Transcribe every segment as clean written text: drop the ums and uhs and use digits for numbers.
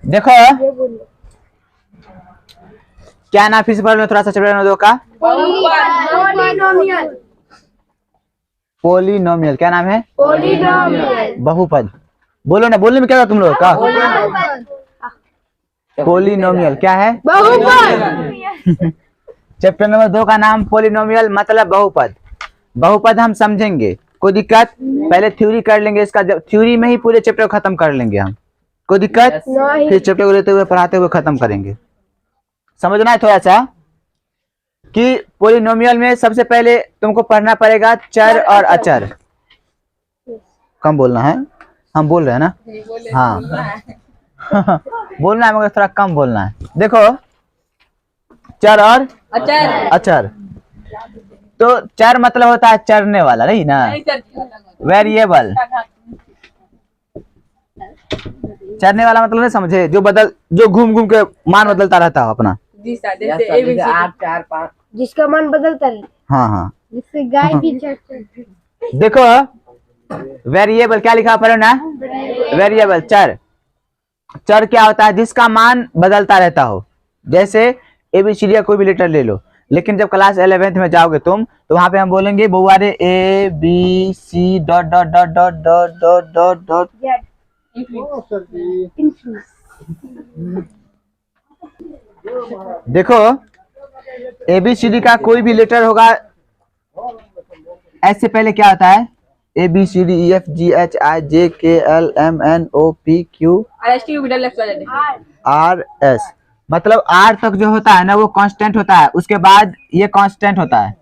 देखो क्या नाम, फिर से पढ़ लो थोड़ा सा चैप्टर नंबर 2 का। पॉलिनोमियल। पोलिनोमियल क्या नाम है? पॉलिनोमियल। बहुपद। बोलो ना, बोलने में क्या था तुम लोग का? पोलिनोमियल क्या है? बहुपद। चैप्टर नंबर 2 का नाम पोलिनोमियल मतलब बहुपद। बहुपद हम समझेंगे, कोई दिक्कत? पहले थ्योरी कर लेंगे इसका, जब थ्योरी में ही पूरे चैप्टर को खत्म कर लेंगे हम, कोई दिक्कत? फिर चैप्टर को लेते हुए पढ़ाते हुए खत्म करेंगे। समझना है थोड़ा सा कि पोलिनोमियल में सबसे पहले तुमको पढ़ना पड़ेगा चर और अचर। कम बोलना है, हम बोल रहे हैं ना? हाँ बोलना है मगर थोड़ा कम बोलना है। देखो चर और अचर। तो चर मतलब होता है चरने वाला, नहीं ना? वेरिएबल। चरने वाला मतलब नहीं समझे? जो घूम घूम के मान बदलता रहता है अपना। जिसका मन बदलता है। हाँ हाँ, जिससे गाय भी चढ़ती। देखो वेरिएबल क्या लिखा पढ़ो ना, वेरिएबल चर। चर क्या होता है? जिसका मान बदलता रहता हो। जैसे ABCD का कोई भी लेटर ले लो, लेकिन जब क्लास 11th में जाओगे तुम तो वहां पे हम बोलेंगे बउआ रे ABC dot dot dot dot dot dot dot dot. देखो ABCD का कोई भी लेटर होगा, ऐसे पहले क्या होता है? ABCDEFGHIJKLMNOPQRS, मतलब R तक जो होता है ना वो कांस्टेंट होता है, उसके बाद ये कांस्टेंट होता है,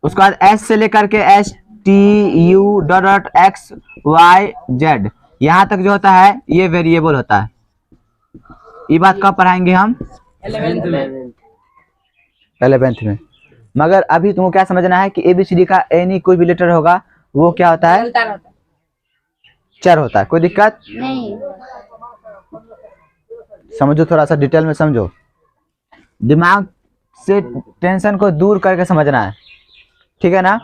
उसके बाद S से लेकर के STU डॉट डॉट XYZ यहाँ तक जो होता है ये वेरिएबल होता है। ये बात कब पढ़ाएंगे हम? 11th में। मगर अभी तुमको क्या समझना है कि ABCD का एनी कोई भी लेटर होगा वो क्या होता है? चर होता है। कोई दिक्कत नहीं। समझो, थोड़ा सा डिटेल में समझो, दिमाग से टेंशन को दूर करके समझना है, ठीक है ना?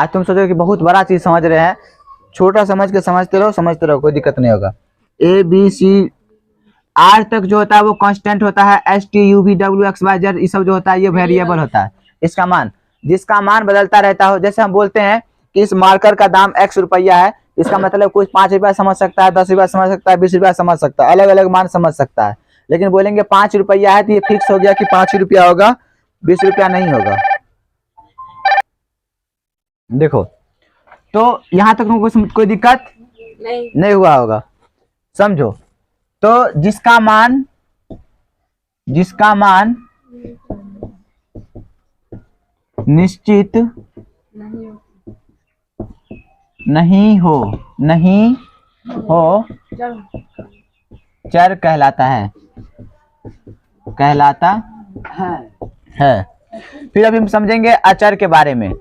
आज तुम सोचो कि बहुत बड़ा चीज समझ रहे हैं, छोटा समझ के समझते रहो, कोई दिक्कत नहीं होगा। ABC R तक जो होता है वो कांस्टेंट होता है, STUVWXYZ ये सब जो होता है ये वेरिएबल होता है। इसका मान, जिसका मान बदलता रहता हो, जैसे हम बोलते हैं कि इस मार्कर का दाम X रुपया है, इसका मतलब कोई 5 रुपया समझ सकता है, 10 रुपया समझ सकता है, 20 रुपया समझ सकता है, अलग अलग मान समझ सकता है। लेकिन बोलेंगे 5 रुपया है तो ये फिक्स हो गया कि 5 ही रुपया होगा, 20 रुपया नहीं होगा। देखो तो यहाँ तक तुमको कोई दिक्कत नहीं हुआ होगा, समझो। तो जिसका मान निश्चित नहीं हो चर कहलाता है। फिर अभी हम समझेंगे अचर के बारे में,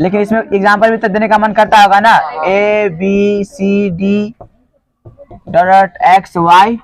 लेकिन इसमें एग्जांपल भी तो देने का मन करता होगा ना। ABCD dot XYZ।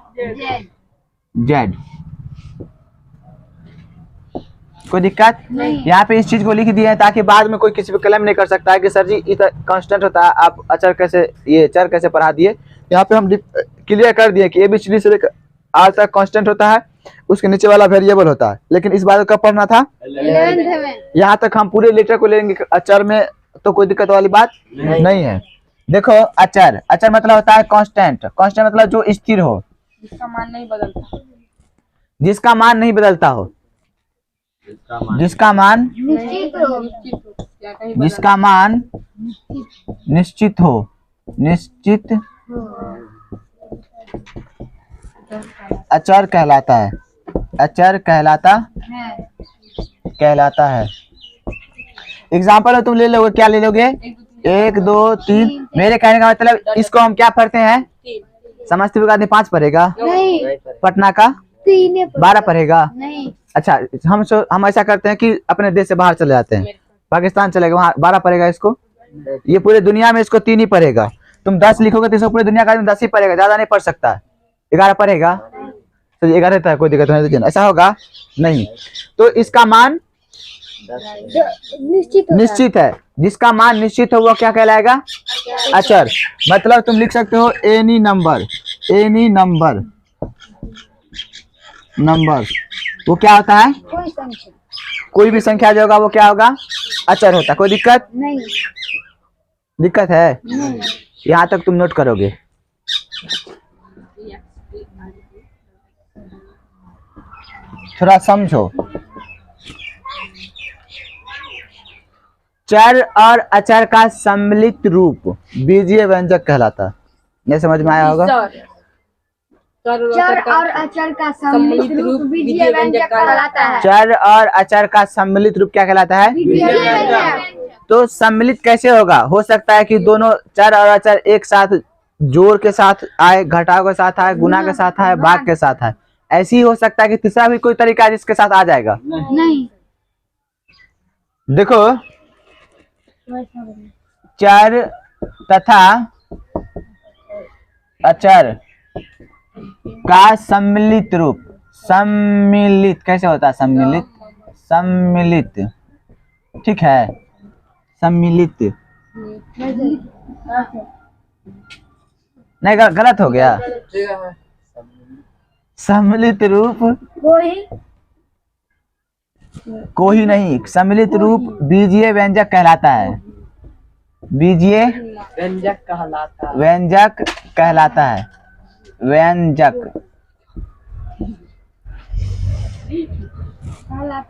कोई दिक्कत नहीं? यहाँ पे इस चीज को लिख दिया है ताकि बाद में कोई किसी पे क्लेम नहीं कर सकता है कि सर जी इतना कांस्टेंट होता है, आप अचर कैसे, ये चर कैसे पढ़ा दिए। यहाँ पे हम क्लियर कर दिए कि ABCD से लेकर R तक कांस्टेंट होता है, उसके नीचे वाला वेरिएबल होता है। लेकिन इस बात कब पढ़ना था? 11th में। यहाँ तक हम पूरे लेटर को लेंगे अचर में, तो कोई दिक्कत वाली बात नहीं है। देखो अचर मतलब होता है कांस्टेंट मतलब जो स्थिर हो, जिसका मान नहीं बदलता हो, जिसका मान निश्चित हो अचर कहलाता है। एग्जाम्पल तुम ले लोगे, क्या ले लोगे? 1 2 3। मेरे कहने का मतलब इसको हम क्या पढ़ते हैं? समस्तीपुर का आदमी 5 पढ़ेगा नहीं। पटना का 12 पढ़ेगा नहीं। अच्छा, हम ऐसा करते हैं कि अपने देश से बाहर चले जाते हैं, पाकिस्तान चले गए, वहाँ 12 पढ़ेगा इसको। ये पूरे दुनिया में इसको 3 ही पढ़ेगा। तुम 10 लिखोगे तो इसको पूरी दुनिया का आदमी 10 ही पढ़ेगा, ज्यादा नहीं पढ़ सकता। 11 पढ़ेगा तो 11 रहता है, कोई दिक्कत नहीं, ऐसा होगा नहीं। तो इसका मान निश्चित है, जिसका मान निश्चित हो वो क्या कहलाएगा? अचर। मतलब तुम लिख सकते हो एनी नंबर एनी नंबर वो क्या होता है? कोई संख्या कोई भी संख्या जो होगा वो क्या होगा? अचर होता है। कोई दिक्कत नहीं। है? नहीं। यहाँ तक तुम नोट करोगे। थोड़ा समझो। चर और अचर का सम्मिलित रूप बीजीय व्यंजक कहलाता है। ये समझ में आया होगा? चर और अचर का सम्मिलित रूप बीजीय व्यंजक कहलाता है। चर और अचर का सम्मिलित रूप क्या कहलाता है? बीजीय व्यंजक। तो सम्मिलित कैसे होगा? हो सकता है कि दोनों चर और अचर एक साथ जोड़ के साथ आए, घटाव के साथ आए, गुना के साथ आए, भाग के साथ आए। ऐसे ही हो सकता है कि तीसरा भी कोई तरीका है जिसके साथ आ जाएगा। नहीं। देखो, चर तथा अचर का सम्मिलित रूप, सम्मिलित कैसे होता है? सम्मिलित ठीक है, सम्मिलित नहीं, गलत हो गया। सम्मिलित रूप कोई नहीं, सम्मिलित रूप बीजीय व्यंजक कहलाता है। बीजीय व्यंजक कहलाता है। व्यंजक।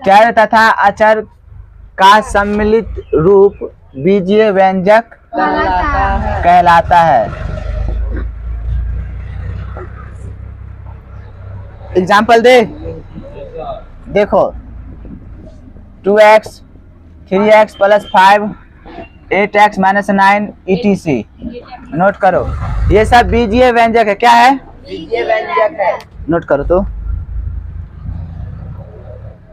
चर तथा अचर का सम्मिलित रूप बीजीय व्यंजक कहलाता है। एग्जाम्पल दे, देखो 2x 3x + 5 8x - 9 etc। Note करो, ये सब बीजीय व्यंजक है। क्या है? बीजीय व्यंजक है। नोट करो। तो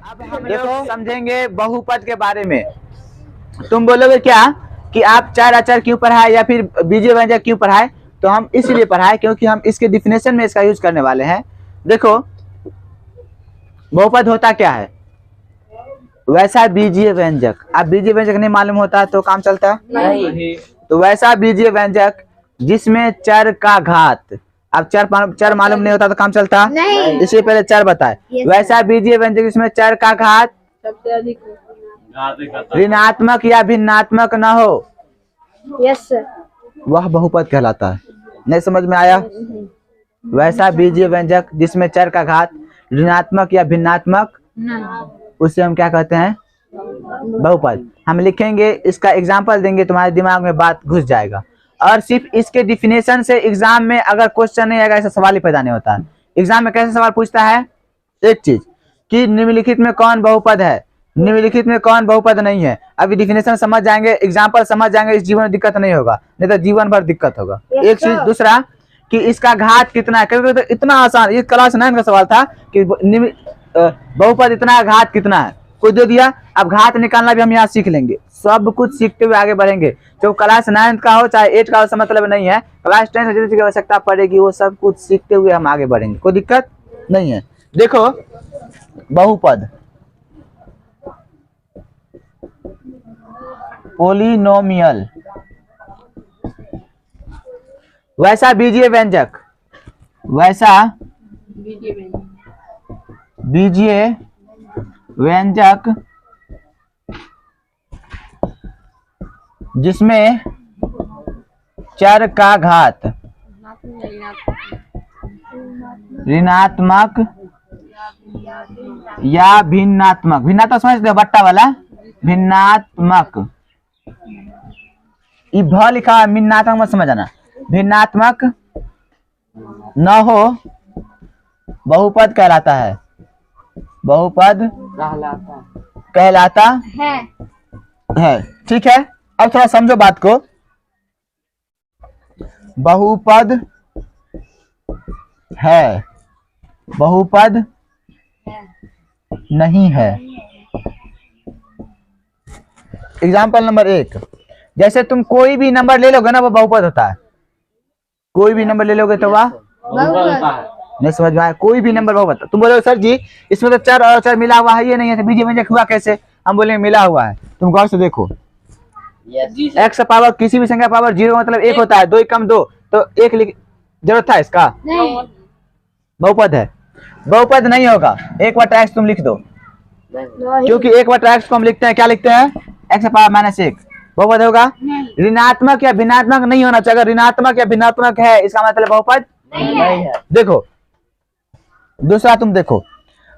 अब हम देखो समझेंगे बहुपद के बारे में। तुम बोलोगे क्या कि आप चर अचर क्यों पढ़ाए या फिर बीजीय व्यंजक क्यों पढ़ाए? तो हम इसलिए पढ़ाए क्योंकि हम इसके डिफिनेशन में इसका यूज करने वाले हैं। देखो, बहुपद होता क्या है? वैसा बीजीय व्यंजक। अब बीजीय व्यंजक नहीं मालूम होता तो काम चलता है नहीं। तो वैसा बीजीय व्यंजक जिसमें चर का घात, अब चर मालूम नहीं होता तो काम चलता नहीं। इससे पहले चर बताए। वैसा बीजीय व्यंजक जिसमें चर का घात सबसे अधिक ऋणात्मक या भिन्नात्मक न हो, यस सर, वह बहुपद कहलाता है। नहीं समझ में आया? वैसा बीजीय व्यंजक जिसमें चर का घात ऋणात्मक या भिन्नात्मक, उसे हम क्या कहते हैं? बहुपद। हम लिखेंगे, इसका एग्जाम्पल देंगे, तुम्हारे दिमाग में बात घुस जाएगा। और सिर्फ इसके डिफिनेशन से एग्जाम में अगर क्वेश्चन नहीं आएगा, ऐसा सवाल ही पैदा नहीं होता है। एग्जाम में कैसे सवाल पूछता है? एक चीज कि निम्नलिखित में कौन बहुपद है, निम्नलिखित में कौन बहुपद नहीं है। अभी डिफिनेशन समझ जाएंगे, एग्जाम्पल समझ जाएंगे, इस जीवन में दिक्कत नहीं होगा, नहीं तो जीवन भर दिक्कत होगा। एक चीज। दूसरा कि इसका घात कितना है, क्योंकि तो इतना आसान, ये क्लास 9 का सवाल था कि बहुपद इतना, घात कितना है, कोई दे दिया। अब घात निकालना भी हम यहाँ सीख लेंगे। सब कुछ सीखते हुए आगे बढ़ेंगे। जो क्लास 9 का हो चाहे 8 का हो, मतलब नहीं है। क्लास 10 से जितनी आवश्यकता पड़ेगी वो सब कुछ सीखते हुए हम आगे बढ़ेंगे, कोई दिक्कत नहीं है। देखो, बहुपद पोलिनोमियल, वैसा बीजीय व्यंजक, वैसा बीजीय व्यंजक जिसमें चर का घात ऋणात्मक या भिन्नात्मक, भिन्नात्मक समझते हो? बट्टा वाला भिन्नात्मक, भ लिखा है, भिन्नात्मक मत समझ आना। भिन्नात्मक न हो, बहुपद कहलाता है। बहुपद कहलाता है। ठीक है, अब थोड़ा समझो बात को। बहुपद है, बहुपद नहीं है। एग्जाम्पल नंबर 1, जैसे तुम कोई भी नंबर ले लोगे ना, वो बहुपद होता है। कोई भी नंबर ले लोगे तो वह नहीं समझ में आया? कोई भी नंबर बहुपद। तुम बोलोगे सर जी इसमें तो चर और चर मिला हुआ है, ये नहीं है, तो बीजीय व्यंजक हुआ कैसे? हम बोलेंगे मिला हुआ है। तुम गौर से देखो, एक्स पावर किसी भी संख्या पावर 0 मतलब 1 होता है। 2 × 2 तो 1 लिख, जरूरत था इसका? नहीं बहुपद है, बहुपद नहीं होगा। एक बटा एक्स तुम लिख दो, क्योंकि एक बटा एक्स को हम लिखते हैं, क्या लिखते हैं? एक्स पावर माइनस एक। बहुपद होगा? नहीं ऋणात्मक या भिन्नात्मक नहीं होना चाहिए। अगर ऋणात्मक या भिन्नात्मक है इसका मतलब बहुपद नहीं है। देखो दूसरा तुम देखो,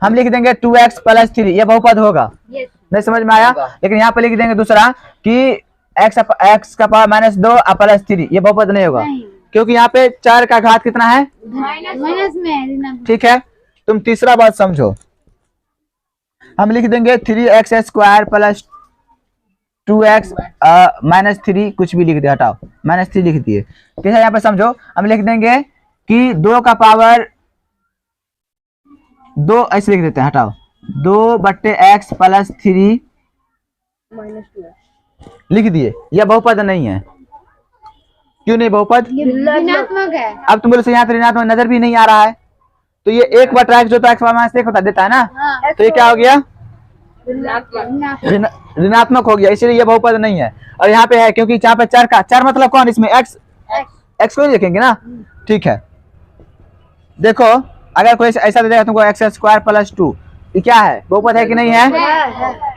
हम लिख देंगे 2x प्लस 3, ये बहुपद होगा? यस नहीं समझ में आया? लेकिन यहाँ पे लिख देंगे दूसरा कि x का पावर माइनस 2 प्लस 3, ये बहुपद नहीं होगा, नहीं क्योंकि यहाँ पे 4 का घात कितना है? माइनस में है ऋणात्मक। ठीक है, तुम तीसरा बात समझो, हम लिख देंगे 3x square plus 2x minus 3, कुछ भी लिख दिया, हटाओ माइनस 3 लिख दिए। ठीक है, यहाँ पे समझो, हम लिख देंगे कि 2 का पावर 2 ऐसे लिख देते हैं, हटाओ 2 बट्टे एक्स प्लस 3 माइनस 2 लिख दिए। यह बहुपद नहीं है। क्यों नहीं बहुपद? ये ऋणात्मक है। अब तुम बोलो से यहाँ तो ऋणात्मक नजर भी नहीं आ रहा है, तो ये एक बटा एक्स जो तो एक्स माइनस 1 होता देता है ना, हाँ तो ये क्या हो गया? ऋणात्मक। ऋणात्मक हो गया, इसलिए ये बहुपद नहीं है। और यहाँ पे है क्योंकि यहाँ पे 4 का 4 मतलब कौन? इसमें एक्स, एक्स को ही लिखेंगे ना। ठीक है, देखो अगर कोई ऐसा दे देगा तुमको एक्स स्क्वायर प्लस 2, ये क्या है? बहुपद है कि नहीं है?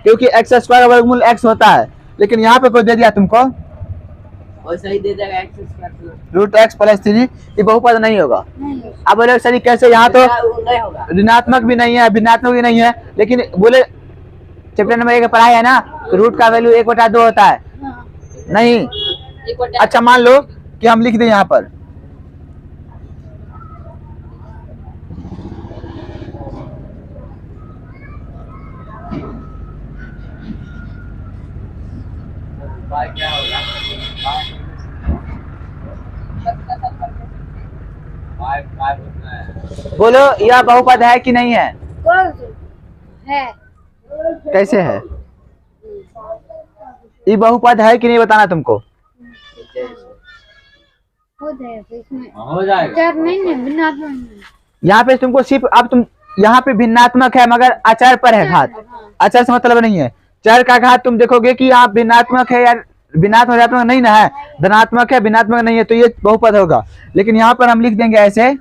क्योंकि एक्स स्क्वायर का वर्गमूल एक्स होता है। लेकिन यहाँ पे कोई दे दिया तुमको वैसा ही दे देगा x square root x plus 3, ये बहुपद नहीं होगा। नहीं अब बोले सर कैसे? यहाँ तो नहीं होगा। ऋणात्मक भी नहीं है, भिन्नात्मक भी नहीं है, लेकिन बोले चैप्टर नंबर 1 पढ़ाई है ना, तो रूट का वैल्यू 1/2 होता है। हाँ नहीं, अच्छा मान लो कि हम लिख दें यहाँ पर बाय क्या होगा? बाय बाय होता है। बोलो यह बहुपद है कि नहीं है? कौन से है? कैसे है? ये बहुपद है कि नहीं बताना तुमको। हो जाएगा इसमें। हो जाएगा। चार नहीं है ऋणात्मक नहीं। यहाँ पे तुमको सिर्फ, अब तुम यहाँ पे भिन्नात्मक है मगर आचार पर है घात, आचार से मतलब नहीं है। 4 का घात तुम देखोगे कि यहाँ भिन्नात्मक है या भिन्नात्मक ऋणात्मक नहीं ना है, धनात्मक है भिन्नात्मक नहीं है, तो ये बहुपद होगा। लेकिन यहाँ पर हम लिख देंगे ऐसे,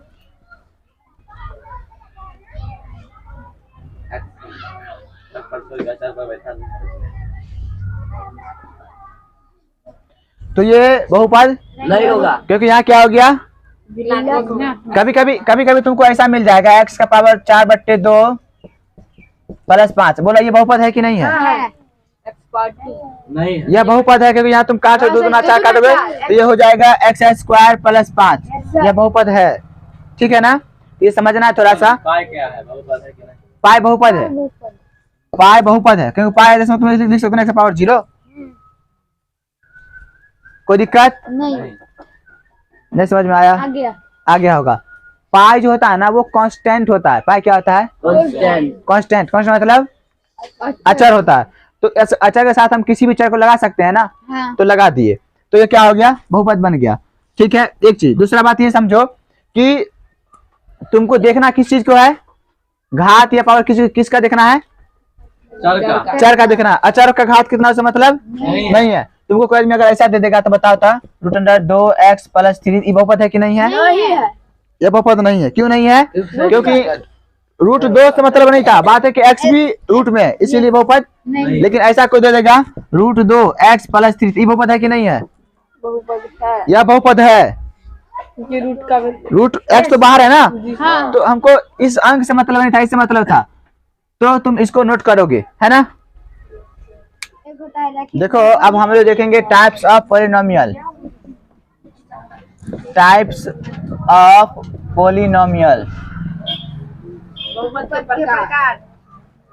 तो ये बहुपद नहीं होगा। क्योंकि यहाँ क्या हो गया? ऋणात्मक। कभी कभी तुमको ऐसा मिल जाएगा x का पावर 4/2 प्लस 5, बोला ये बहुपद है कि नहीं है? है। नहीं है। यह बहुपद है, क्योंकि यहाँ तुम काटो 2 दूना 4 काटोगे तो ये हो जाएगा एक्स स्क्वायर प्लस 5, यह बहुपद है। ठीक है ना, ये समझना है थोड़ा सा। पाई क्या है? बहुपद है कि नहीं? पाई बहुपद है, पाई बहुपद है, क्योंकि पाई जैसे तुम लिख सकते हो x पावर 0। कोई दिक्कत नहीं नहीं? समझ में आया? आ गया। आ गया होगा। पाई जो होता है ना वो कांस्टेंट होता है। पाई क्या होता है? कांस्टेंट। कांस्टेंट, कांस्टेंट मतलब अचर होता है। तो अचर के साथ हम किसी भी चर को लगा सकते हैं ना, हाँ तो लगा दिए, तो ये क्या हो गया? बहुपद बन गया। ठीक है, एक चीज। दूसरा बात ये समझो कि तुमको देखना किस चीज को है? घात या पावर किसका देखना है? चर का। चर का देखना है। अचर का घात कितना से मतलब नहीं है। तुमको क्वेश्चन में अगर ऐसा दे देगा तो बताओ था √2x प्लस 3, ये बहुपद है कि नहीं है? नहीं है। ये बहुपद नहीं है। क्यों नहीं है? क्योंकि √2 से मतलब नहीं था, बात है कि x भी रूट में है, इसीलिए बहुपद। नहीं लेकिन ऐसा कोई दे देगा √2x प्लस 3, ये बहुपद है कि नहीं है? बहुपद है। यह बहुपद है। ये रूट का रूट x तो बाहर है ना, हाँ तो हमको इस अंक से मतलब नहीं था, इससे मतलब था, तो तुम इसको नोट करोगे, है ना। देखो अब हम लोग देखेंगे types of polynomial. Types of polynomial, बहुपद के प्रकार।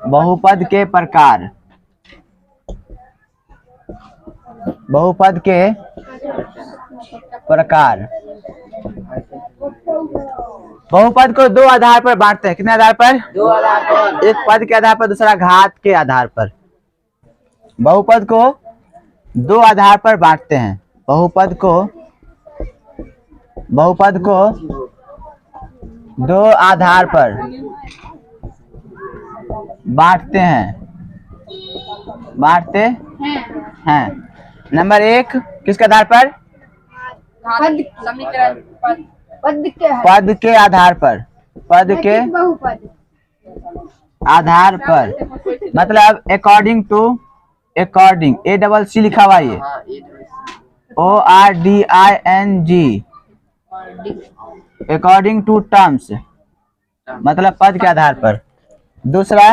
बहुपद के प्रकार। बहुपद के प्रकार। बहुपद को 2 आधार पर बांटते हैं। कितने आधार पर? 2 आधार पर। एक पद के आधार पर, दूसरा घात के आधार पर। बहुपद को 2 आधार पर बांटते हैं। बहुपद को 2 आधार पर बांटते हैं। नंबर 1 किसके आधार पर? समीकरण पद के आधार पर, पद के बहुपद आधार पर, मतलब according to, according A double C लिखा हुआ है ये, हाँ ये ORDING, अकॉर्डिंग टू टर्म्स, मतलब पद के आधार पर। दूसरा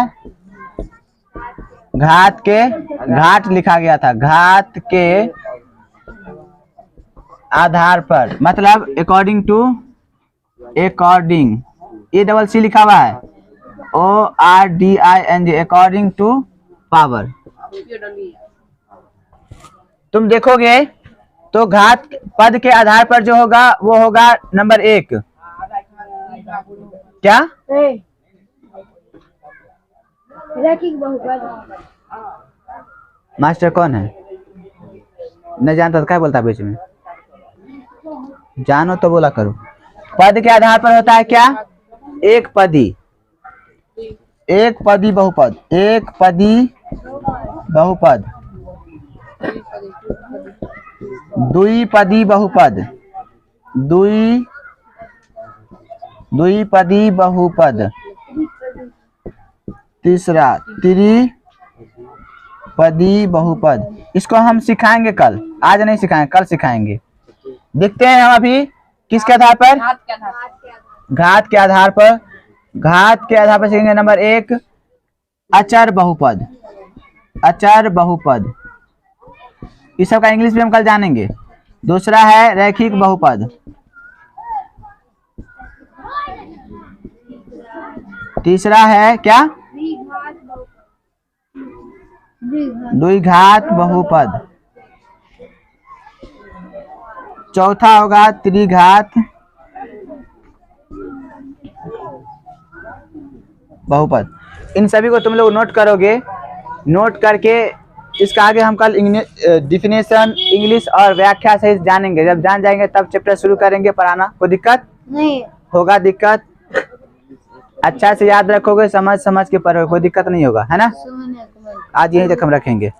घात के, घाट लिखा गया था, घात के आधार पर, मतलब according to, according A double C लिखा हुआ है ORDING, अकॉर्डिंग टू पावर। तुम देखोगे तो घात पद के आधार पर जो होगा वो होगा नंबर 1, क्या रैखिक बहुपद। मास्टर कौन है, नहीं जानता तो क्या बोलता है बीच में, जानो तो बोला करो। पद के आधार पर होता है क्या, एक पदी, एक पदी बहुपद, एक पदी बहुपद, द्विपदी बहुपद, द्विपदी बहुपद। तीसरा त्रिपदी बहुपद, इसको हम सिखाएंगे कल, आज नहीं सिखाएंगे, कल सिखाएंगे। देखते हैं हम अभी किसके आधार पर, घात के आधार पर, घात के आधार पर सीखेंगे नंबर 1 अचर बहुपद, अचर बहुपद, इस सब का इंग्लिश भी हम कल जानेंगे। दूसरा है रैखिक बहुपद, तीसरा है क्या, द्विघात बहुपद, चौथा होगा त्रिघात बहुपद। इन सभी को तुम लोग नोट करोगे, नोट करके इसका आगे हम कल डिफिनेशन इंग्लिश और व्याख्या सहित जानेंगे। जब जान जाएंगे तब चैप्टर शुरू करेंगे पढ़ाना। कोई दिक्कत नहीं होगा, दिक्कत अच्छा से याद रखोगे, समझ समझ के पढ़ोगे, कोई दिक्कत नहीं होगा, है ना। आज यहीं तक हम रखेंगे।